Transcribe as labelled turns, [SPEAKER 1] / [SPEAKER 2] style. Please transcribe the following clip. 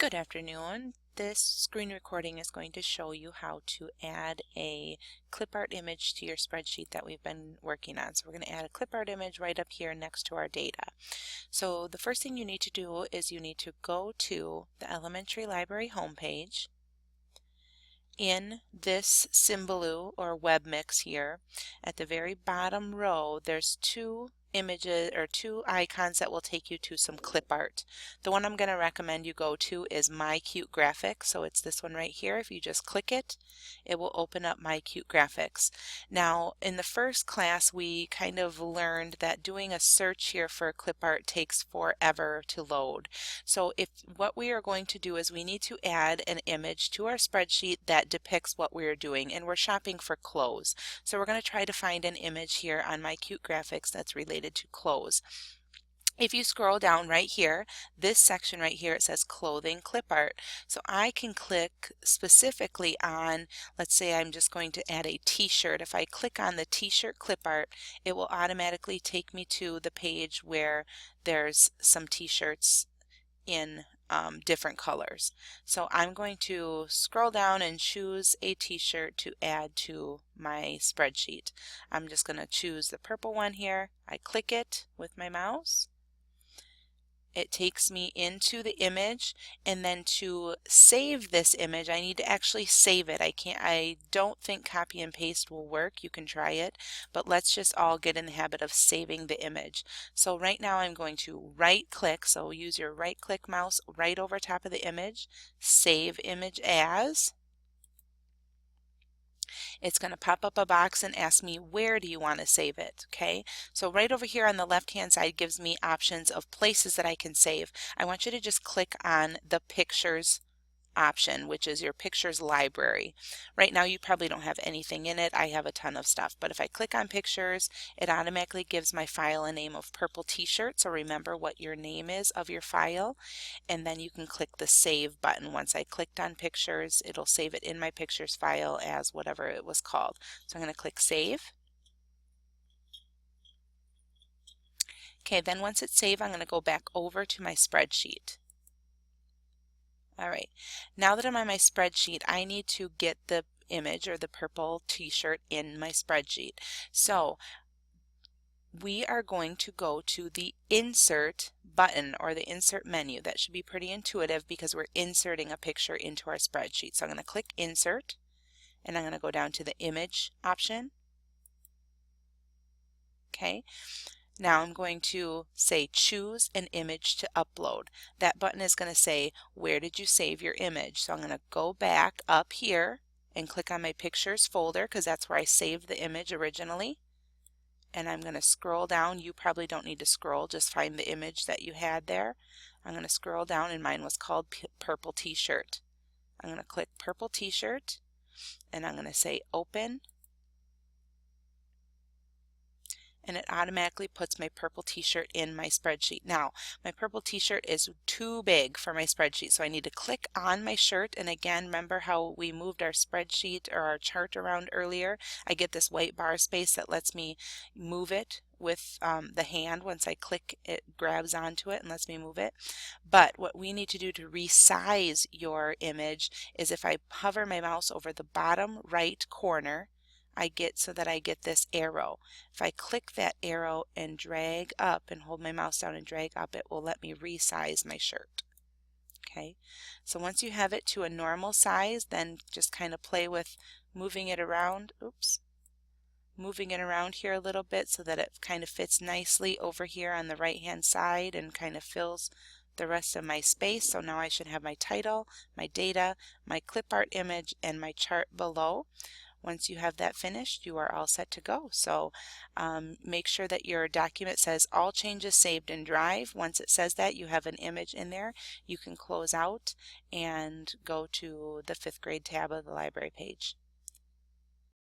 [SPEAKER 1] Good afternoon. This screen recording is going to show you how to add a clipart image to your spreadsheet that we've been working on. So we're going to add a clipart image right up here next to our data. So the first thing you need to do is you need to go to the elementary library homepage. In this Symbaloo or web mix here, at the very bottom row, there's two images or two icons that will take you to some clip art. The one I'm going to recommend you go to is My Cute Graphics. So it's this one right here. If you just click it, it will open up My Cute Graphics. Now, in the first class, we kind of learned that doing a search here for clip art takes forever to load. So what we are going to do is we need to add an image to our spreadsheet that depicts what we are doing, and we're shopping for clothes. So we're going to try to find an image here on My Cute Graphics that's related to clothes. If you scroll down right here, this section right here, it says clothing clip art. So I can click specifically on, let's say I'm just going to add a t-shirt. If I click on the t-shirt clip art, it will automatically take me to the page where there's some t-shirts in different colors. So I'm going to scroll down and choose a t-shirt to add to my spreadsheet. I'm just going to choose the purple one here. I click it with my mouse. It takes me into the image, and then to save this image I need to actually save it. I don't think copy and paste will work. You can try it, but let's just all get in the habit of saving the image. So right now I'm going to right click, so use your right click mouse right over top of the image, save image as. It's going to pop up a box and ask me, where do you want to save it? Okay, so right over here on the left hand side gives me options of places that I can save. I want you to just click on the pictures option, which is your pictures library. Right now you probably don't have anything in it. I have a ton of stuff, but if I click on pictures, it automatically gives my file a name of purple t-shirt. So remember what your name is of your file, and then you can click the save button. Once I clicked on pictures, it'll save it in my pictures file as whatever it was called. So I'm going to click save. Okay, then once it's saved, I'm going to go back over to my spreadsheet. All right, now that I'm on my spreadsheet, I need to get the image or the purple t-shirt in my spreadsheet. So we are going to go to the Insert button or the Insert menu. That should be pretty intuitive because we're inserting a picture into our spreadsheet. So I'm going to click Insert, and I'm going to go down to the Image option. Okay. Now I'm going to say choose an image to upload. That button is going to say, where did you save your image? So I'm going to go back up here and click on my pictures folder because that's where I saved the image originally. And I'm going to scroll down. You probably don't need to scroll, just find the image that you had there. I'm going to scroll down, and mine was called Purple T-shirt. I'm going to click Purple T-shirt, and I'm going to say open. And it automatically puts my purple t-shirt in my spreadsheet. Now, my purple t-shirt is too big for my spreadsheet, so I need to click on my shirt, and again, remember how we moved our spreadsheet or our chart around earlier? I get this white bar space that lets me move it with the hand. Once I click, it grabs onto it and lets me move it. But what we need to do to resize your image is if I hover my mouse over the bottom right corner, I get this arrow. If I click that arrow and drag up and hold my mouse down and drag up, it will let me resize my shirt. Okay, so once you have it to a normal size, then just kind of play with moving it around. Oops. Moving it around here a little bit so that it kind of fits nicely over here on the right hand side and kind of fills the rest of my space. So now I should have my title, my data, my clip art image, and my chart below. Once you have that finished, you are all set to go. So make sure that your document says all changes saved in Drive. Once it says that, you have an image in there. You can close out and go to the 5th grade tab of the library page.